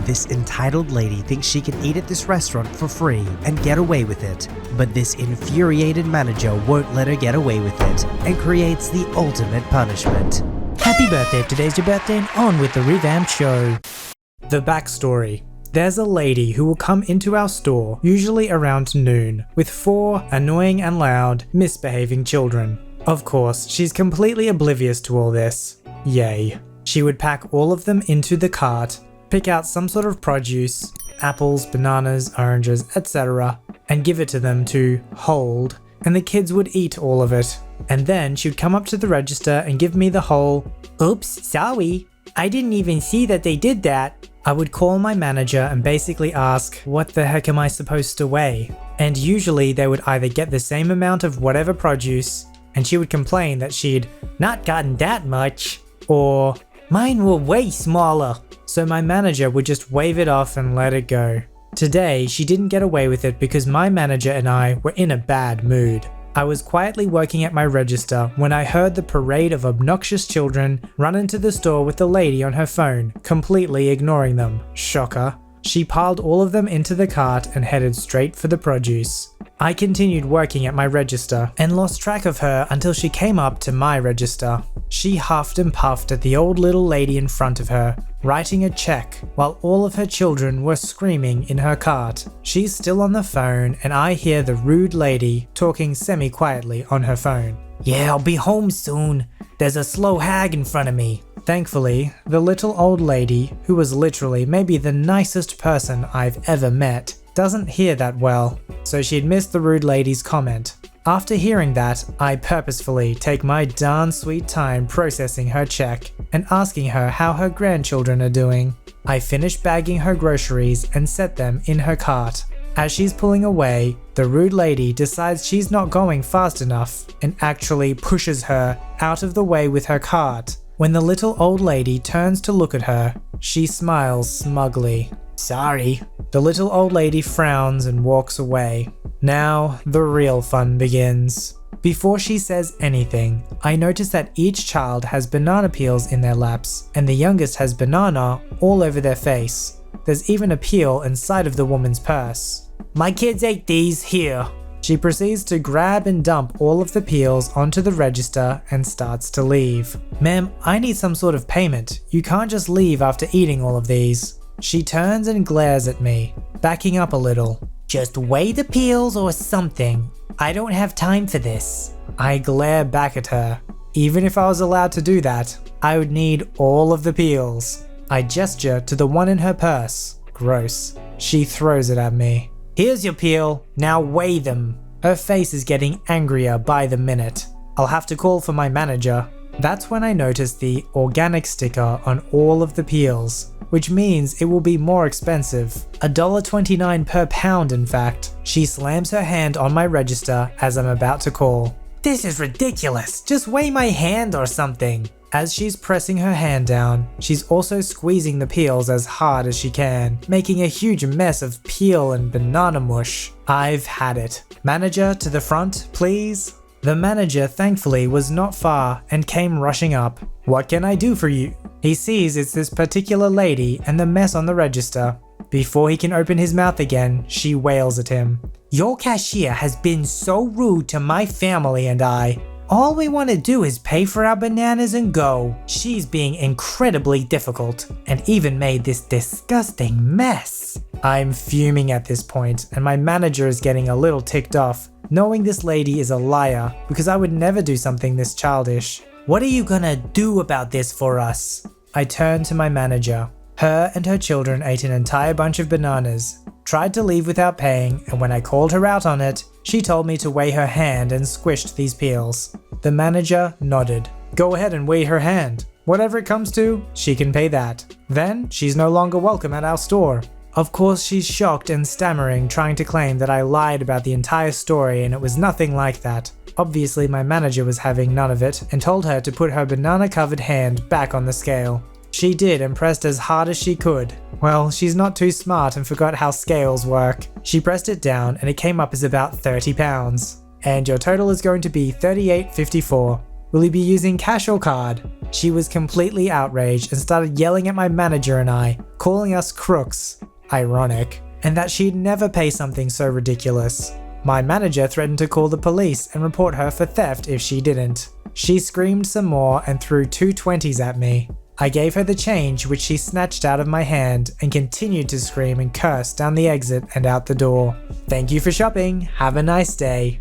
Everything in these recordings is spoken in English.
This entitled lady thinks she can eat at this restaurant for free and get away with it, but this infuriated manager won't let her get away with it and creates the ultimate punishment. Happy birthday, if today's your birthday, and on with the revamped show. The backstory. There's a lady who will come into our store, usually around noon, with 4 annoying and loud, misbehaving children. Of course, she's completely oblivious to all this. Yay. She would pack all of them into the cart, pick out some sort of produce, apples, bananas, oranges, etc., and give it to them to hold, and the kids would eat all of it. And then she would come up to the register and give me the whole, "Oops, sorry, I didn't even see that they did that." I would call my manager and basically ask, what the heck am I supposed to weigh? And usually they would either get the same amount of whatever produce, and she would complain that she'd not gotten that much, or mine were way smaller. So my manager would just wave it off and let it go. Today, she didn't get away with it because my manager and I were in a bad mood. I was quietly working at my register when I heard the parade of obnoxious children run into the store with the lady on her phone, completely ignoring them. Shocker. She piled all of them into the cart and headed straight for the produce. I continued working at my register and lost track of her until she came up to my register. She huffed and puffed at the old little lady in front of her, writing a check while all of her children were screaming in her cart. She's still on the phone and I hear the rude lady talking semi-quietly on her phone. "Yeah, I'll be home soon. There's a slow hag in front of me." Thankfully, the little old lady, who was literally maybe the nicest person I've ever met, doesn't hear that well, so she'd missed the rude lady's comment. After hearing that, I purposefully take my darn sweet time processing her check and asking her how her grandchildren are doing. I finish bagging her groceries and set them in her cart. As she's pulling away, the rude lady decides she's not going fast enough and actually pushes her out of the way with her cart. When the little old lady turns to look at her, she smiles smugly. "Sorry." The little old lady frowns and walks away. Now, the real fun begins. Before she says anything, I notice that each child has banana peels in their laps, and the youngest has banana all over their face. There's even a peel inside of the woman's purse. "My kids ate these, here." She proceeds to grab and dump all of the peels onto the register and starts to leave. "Ma'am, I need some sort of payment. You can't just leave after eating all of these." She turns and glares at me, backing up a little. "Just weigh the peels or something. I don't have time for this." I glare back at her. Even if I was allowed to do that, I would need all of the peels. I gesture to the one in her purse. Gross. She throws it at me. "Here's your peel, now weigh them." Her face is getting angrier by the minute. I'll have to call for my manager. That's when I notice the organic sticker on all of the peels, which means it will be more expensive. $1.29 per pound, in fact. She slams her hand on my register as I'm about to call. "This is ridiculous. Just weigh my hand or something." As she's pressing her hand down, she's also squeezing the peels as hard as she can, making a huge mess of peel and banana mush. I've had it. "Manager, to the front, please." The manager thankfully was not far and came rushing up. "What can I do for you?" He sees it's this particular lady and the mess on the register. Before he can open his mouth again, she wails at him. "Your cashier has been so rude to my family and I. All we want to do is pay for our bananas and go. She's being incredibly difficult and even made this disgusting mess." I'm fuming at this point and my manager is getting a little ticked off, knowing this lady is a liar because I would never do something this childish. "What are you gonna do about this for us?" I turn to my manager. Her and her children ate an entire bunch of bananas, tried to leave without paying, and when I called her out on it, she told me to weigh her hand and squished these peels. The manager nodded. "Go ahead and weigh her hand. Whatever it comes to, she can pay that. Then she's no longer welcome at our store." Of course, she's shocked and stammering, trying to claim that I lied about the entire story and it was nothing like that. Obviously, my manager was having none of it and told her to put her banana-covered hand back on the scale. She did and pressed as hard as she could. Well, she's not too smart and forgot how scales work. She pressed it down and it came up as about 30 pounds. "And your total is going to be $38.54. Will you be using cash or card? She was completely outraged and started yelling at my manager and I, calling us crooks. Ironic. And that she'd never pay something so ridiculous. My manager threatened to call the police and report her for theft if she didn't. She screamed some more and threw 2 20s at me. I gave her the change, which she snatched out of my hand and continued to scream and curse down the exit and out the door. Thank you for shopping. Have a nice day.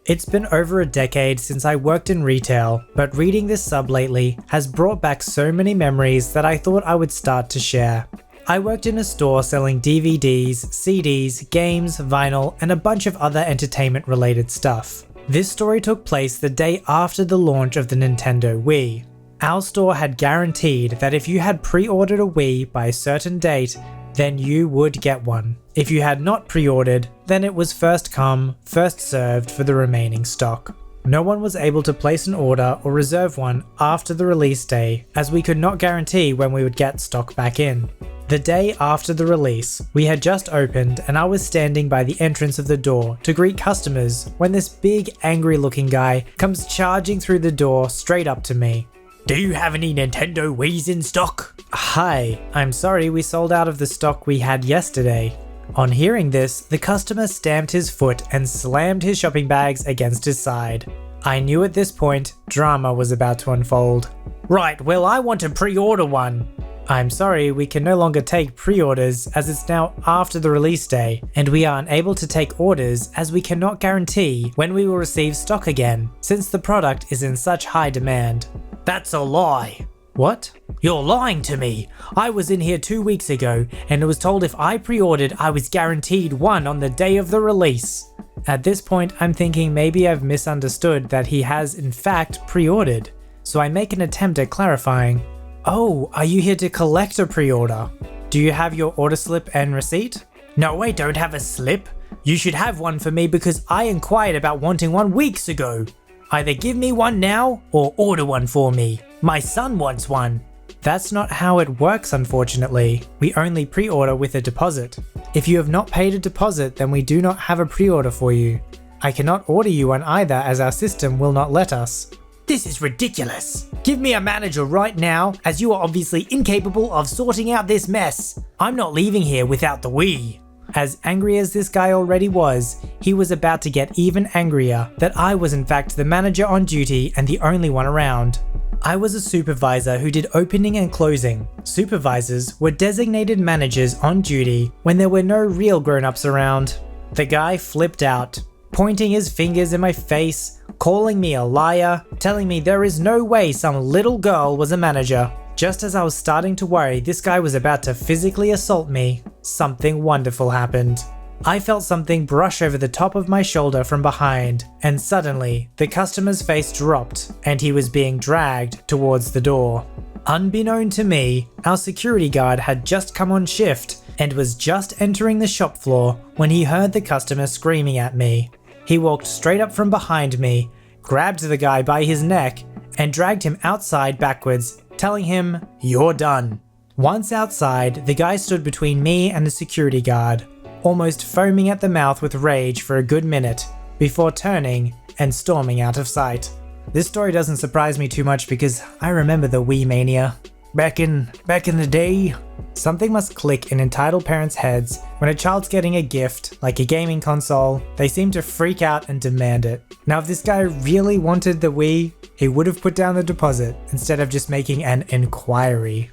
It's been over a decade since I worked in retail, but reading this sub lately has brought back so many memories that I thought I would start to share. I worked in a store selling DVDs, CDs, games, vinyl, and a bunch of other entertainment related stuff. This story took place the day after the launch of the Nintendo Wii. Our store had guaranteed that if you had pre-ordered a Wii by a certain date, then you would get one. If you had not pre-ordered, then it was first come, first served for the remaining stock. No one was able to place an order or reserve one after the release day, as we could not guarantee when we would get stock back in. The day after the release, we had just opened and I was standing by the entrance of the door to greet customers when this big angry looking guy comes charging through the door straight up to me. "Do you have any Nintendo Wiis in stock?" "Hi, I'm sorry we sold out of the stock we had yesterday." On hearing this, the customer stamped his foot and slammed his shopping bags against his side. I knew at this point drama was about to unfold. "Right, well I want to pre-order one." "I'm sorry, we can no longer take pre-orders as it's now after the release day, and we are unable to take orders as we cannot guarantee when we will receive stock again, since the product is in such high demand." "That's a lie." "What?" "You're lying to me. I was in here 2 weeks ago and was told if I pre-ordered I was guaranteed one on the day of the release." At this point I'm thinking maybe I've misunderstood that he has in fact pre-ordered, so I make an attempt at clarifying. "Oh, are you here to collect a pre-order? Do you have your order slip and receipt?" "No, I don't have a slip. You should have one for me because I inquired about wanting one weeks ago. Either give me one now or order one for me. My son wants one." "That's not how it works, unfortunately. We only pre-order with a deposit. If you have not paid a deposit, then we do not have a pre-order for you. I cannot order you one either as our system will not let us." "This is ridiculous. Give me a manager right now, as you are obviously incapable of sorting out this mess. I'm not leaving here without the Wii." As angry as this guy already was, he was about to get even angrier that I was in fact the manager on duty and the only one around. I was a supervisor who did opening and closing. Supervisors were designated managers on duty when there were no real grown-ups around. The guy flipped out, pointing his fingers in my face, calling me a liar, telling me there is no way some little girl was a manager. Just as I was starting to worry this guy was about to physically assault me, something wonderful happened. I felt something brush over the top of my shoulder from behind, and suddenly the customer's face dropped and he was being dragged towards the door. Unbeknown to me, our security guard had just come on shift and was just entering the shop floor when he heard the customer screaming at me. He walked straight up from behind me, grabbed the guy by his neck, and dragged him outside backwards, telling him, "You're done." Once outside, the guy stood between me and the security guard, almost foaming at the mouth with rage for a good minute, before turning and storming out of sight. This story doesn't surprise me too much because I remember the Wii mania. Back in the day. Something must click in entitled parents' heads when a child's getting a gift, like a gaming console. They seem to freak out and demand it. Now if this guy really wanted the Wii, he would have put down the deposit instead of just making an inquiry.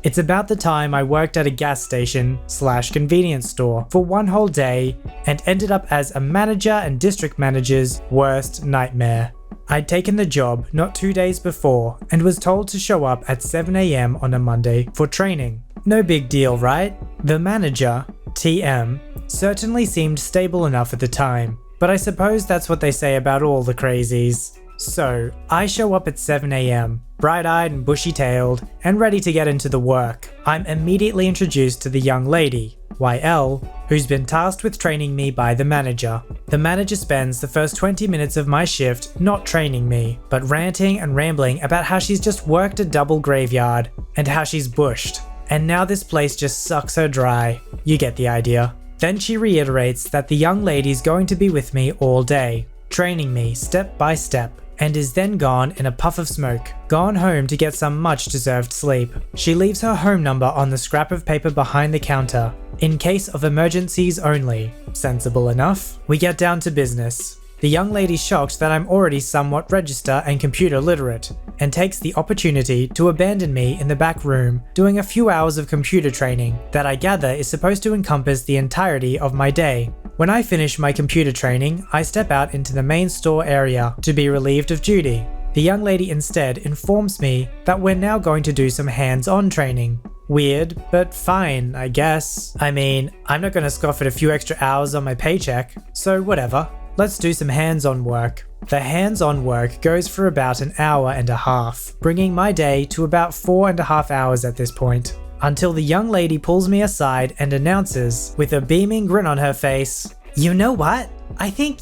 It's about the time I worked at a gas station / convenience store for one whole day and ended up as a manager and district manager's worst nightmare. I'd taken the job not 2 days before and was told to show up at 7 AM on a Monday for training. No big deal, right? The manager, TM, certainly seemed stable enough at the time, but I suppose that's what they say about all the crazies. So, I show up at 7 AM, bright-eyed and bushy-tailed, and ready to get into the work. I'm immediately introduced to the young lady, YL, who's been tasked with training me by the manager. The manager spends the first 20 minutes of my shift not training me, but ranting and rambling about how she's just worked a double graveyard, and how she's bushed, and now this place just sucks her dry. You get the idea. Then she reiterates that the young lady's going to be with me all day, training me step by step, and is then gone in a puff of smoke, gone home to get some much deserved sleep. She leaves her home number on the scrap of paper behind the counter, in case of emergencies only. Sensible enough. We get down to business. The young lady's shocked that I'm already somewhat register and computer literate, and takes the opportunity to abandon me in the back room, doing a few hours of computer training that I gather is supposed to encompass the entirety of my day. When I finish my computer training, I step out into the main store area to be relieved of duty. The young lady instead informs me that we're now going to do some hands-on training. Weird, but fine, I guess. I mean, I'm not gonna scoff at a few extra hours on my paycheck, so whatever. Let's do some hands-on work. The hands-on work goes for about an hour and a half, bringing my day to about 4.5 hours at this point, until the young lady pulls me aside and announces, with a beaming grin on her face, "You know what? I think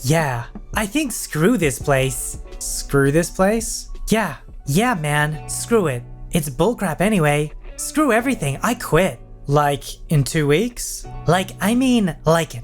screw this place." Screw this place? Yeah man, screw it. It's bullcrap anyway. Screw everything, I quit. Like, in 2 weeks? Like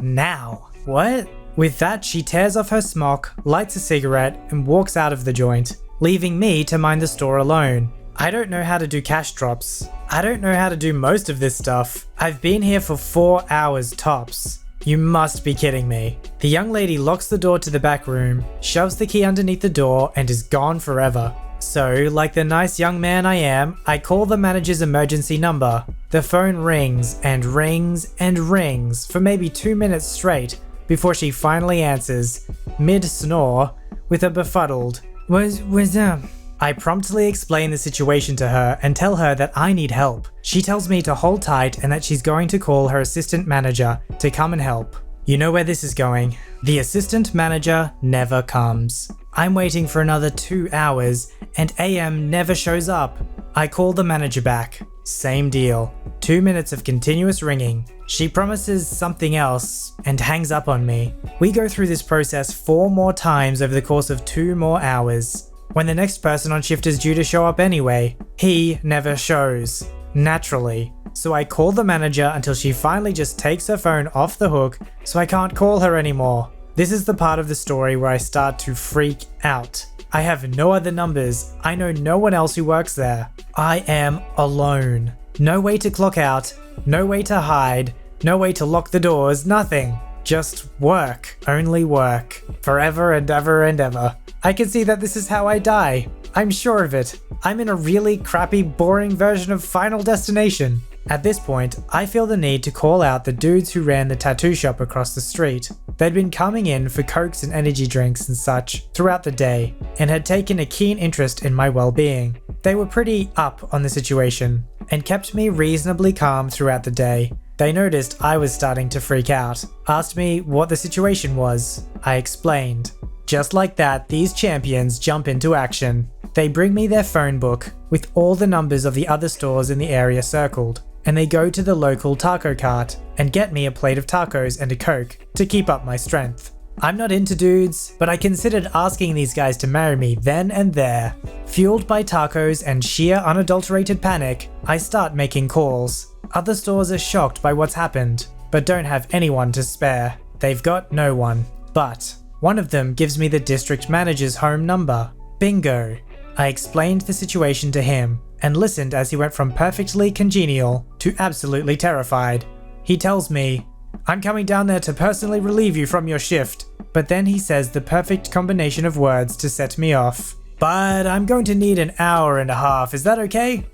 now. What? With that, she tears off her smock, lights a cigarette, and walks out of the joint, leaving me to mind the store alone. I don't know how to do cash drops. I don't know how to do most of this stuff. I've been here for 4 hours tops. You must be kidding me. The young lady locks the door to the back room, shoves the key underneath the door, and is gone forever. So, like the nice young man I am, I call the manager's emergency number. The phone rings and rings and rings for maybe 2 minutes straight, before she finally answers, mid-snore, with a befuddled, "What's up?" I promptly explain the situation to her and tell her that I need help. She tells me to hold tight and that she's going to call her assistant manager to come and help. You know where this is going. The assistant manager never comes. I'm waiting for another 2 hours and AM never shows up. I call the manager back. Same deal. 2 minutes of continuous ringing. She promises something else and hangs up on me. We go through this process 4 more times over the course of 2 more hours. When the next person on shift is due to show up anyway, he never shows. Naturally. So I call the manager until she finally just takes her phone off the hook so I can't call her anymore. This is the part of the story where I start to freak out. I have no other numbers. I know no one else who works there. I am alone. No way to clock out, no way to hide, no way to lock the doors, nothing. Just work, only work, forever and ever and ever. I can see that this is how I die. I'm sure of it. I'm in a really crappy, boring version of Final Destination. At this point, I feel the need to call out the dudes who ran the tattoo shop across the street. They'd been coming in for cokes and energy drinks and such throughout the day, and had taken a keen interest in my well-being. They were pretty up on the situation, and kept me reasonably calm throughout the day. They noticed I was starting to freak out, asked me what the situation was. I explained. Just like that, these champions jump into action. They bring me their phone book with all the numbers of the other stores in the area circled, and they go to the local taco cart and get me a plate of tacos and a Coke to keep up my strength. I'm not into dudes, but I considered asking these guys to marry me then and there. Fueled by tacos and sheer unadulterated panic, I start making calls. Other stores are shocked by what's happened, but don't have anyone to spare. They've got no one. But one of them gives me the district manager's home number. Bingo. I explained the situation to him and listened as he went from perfectly congenial to absolutely terrified. He tells me, "I'm coming down there to personally relieve you from your shift," but then he says the perfect combination of words to set me off. "But I'm going to need an hour and a half, is that okay?"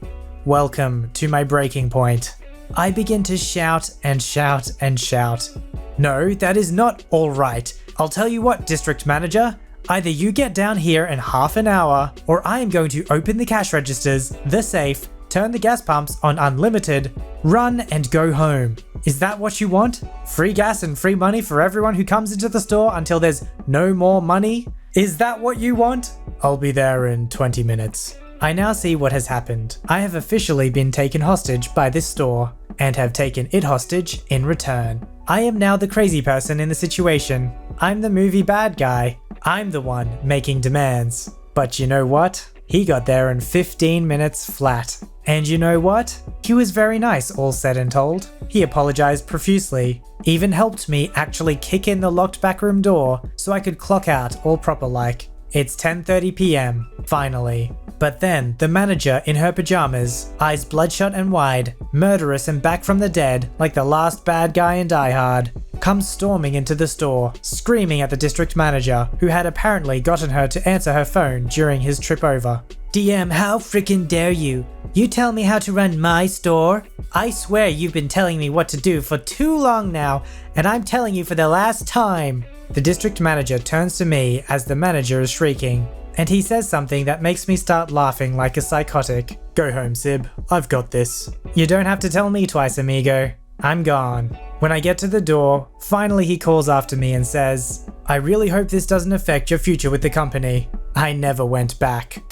Welcome to my breaking point. I begin to shout and shout and shout. "No, that is not all right. I'll tell you what, district manager. Either you get down here in half an hour, or I am going to open the cash registers, the safe, turn the gas pumps on unlimited, run and go home. Is that what you want? Free gas and free money for everyone who comes into the store until there's no more money? Is that what you want? I'll be there in 20 minutes. I now see what has happened. I have officially been taken hostage by this store, and have taken it hostage in return. I am now the crazy person in the situation. I'm the movie bad guy. I'm the one making demands. But you know what? He got there in 15 minutes flat. And you know what? He was very nice, all said and told. He apologized profusely, even helped me actually kick in the locked backroom door so I could clock out all proper like. It's 10:30 p.m, finally. But then, the manager in her pajamas, eyes bloodshot and wide, murderous and back from the dead like the last bad guy in Die Hard, comes storming into the store, screaming at the district manager, who had apparently gotten her to answer her phone during his trip over. DM, how freaking dare you? You tell me how to run my store? I swear you've been telling me what to do for too long now, and I'm telling you for the last time. The district manager turns to me as the manager is shrieking, and he says something that makes me start laughing like a psychotic. Go home, Sib. I've got this. You don't have to tell me twice, amigo. I'm gone. When I get to the door, finally he calls after me and says, I really hope this doesn't affect your future with the company. I never went back.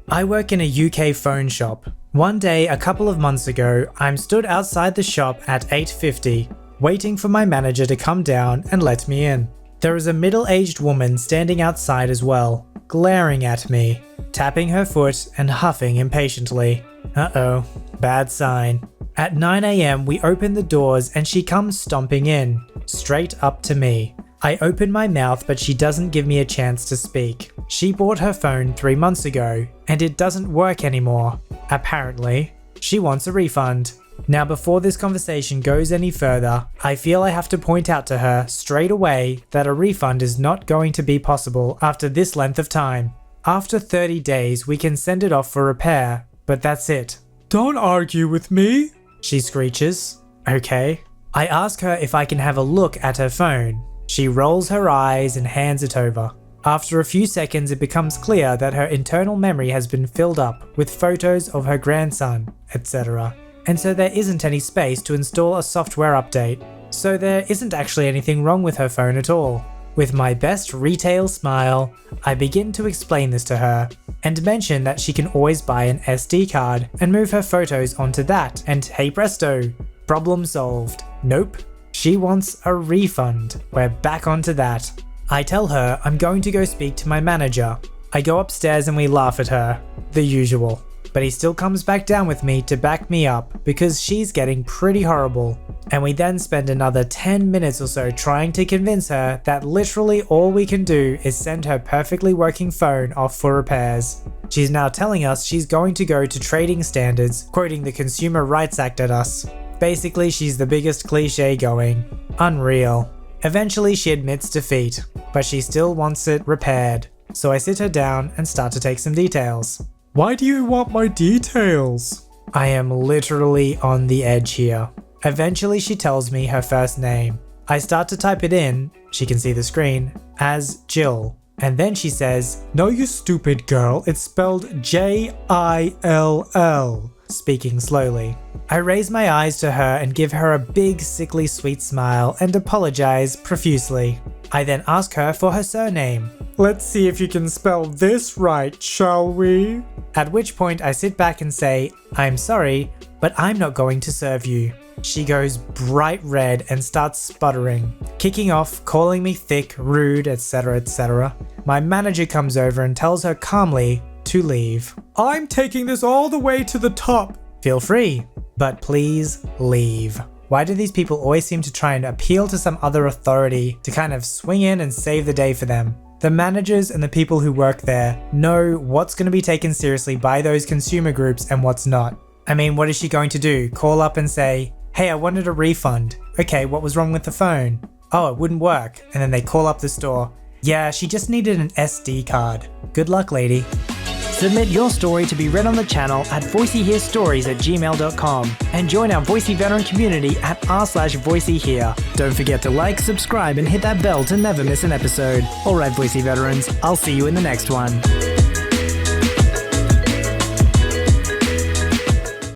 I work in a UK phone shop. One day, a couple of months ago, I'm stood outside the shop at 8:50, waiting for my manager to come down and let me in. There is a middle-aged woman standing outside as well, glaring at me, tapping her foot and huffing impatiently. Uh-oh, bad sign. At 9 AM, we open the doors and she comes stomping in, straight up to me. I open my mouth, but she doesn't give me a chance to speak. She bought her phone 3 months ago, and it doesn't work anymore. Apparently, she wants a refund. Now, before this conversation goes any further, I feel I have to point out to her straight away that a refund is not going to be possible after this length of time. After 30 days, we can send it off for repair, but that's it. Don't argue with me, she screeches. Okay. I ask her if I can have a look at her phone. She rolls her eyes and hands it over. After a few seconds, it becomes clear that her internal memory has been filled up with photos of her grandson, etc. And so there isn't any space to install a software update. So there isn't actually anything wrong with her phone at all. With my best retail smile, I begin to explain this to her and mention that she can always buy an SD card and move her photos onto that, and hey presto, problem solved. Nope. She wants a refund. We're back onto that. I tell her I'm going to go speak to my manager. I go upstairs and we laugh at her. The usual. But he still comes back down with me to back me up because she's getting pretty horrible. And we then spend another 10 minutes or so trying to convince her that literally all we can do is send her perfectly working phone off for repairs. She's now telling us she's going to go to trading standards, quoting the Consumer Rights Act at us. Basically, she's the biggest cliche going. Unreal. Eventually, she admits defeat, but she still wants it repaired. So I sit her down and start to take some details. Why do you want my details? I am literally on the edge here. Eventually, she tells me her first name. I start to type it in, she can see the screen, as Jill. And then she says, no you stupid girl, it's spelled J-I-L-L, speaking slowly. I raise my eyes to her and give her a big sickly sweet smile and apologize profusely. I then ask her for her surname. Let's see if you can spell this right, shall we? At which point I sit back and say, I'm sorry, but I'm not going to serve you. She goes bright red and starts sputtering, kicking off, calling me thick, rude, etc, etc. My manager comes over and tells her calmly to leave. I'm taking this all the way to the top. Feel free, but please leave. Why do these people always seem to try and appeal to some other authority to kind of swing in and save the day for them? The managers and the people who work there know what's going to be taken seriously by those consumer groups and what's not. I mean, what is she going to do? Call up and say, hey, I wanted a refund. Okay, what was wrong with the phone? Oh, it wouldn't work. And then they call up the store. Yeah, she just needed an SD card. Good luck, lady. Submit your story to be read on the channel at voiceyherestories@gmail.com and join our Voicey veteran community at r/VoiceyHere. Don't forget to like, subscribe, and hit that bell to never miss an episode. Alright, Voicey veterans, I'll see you in the next one.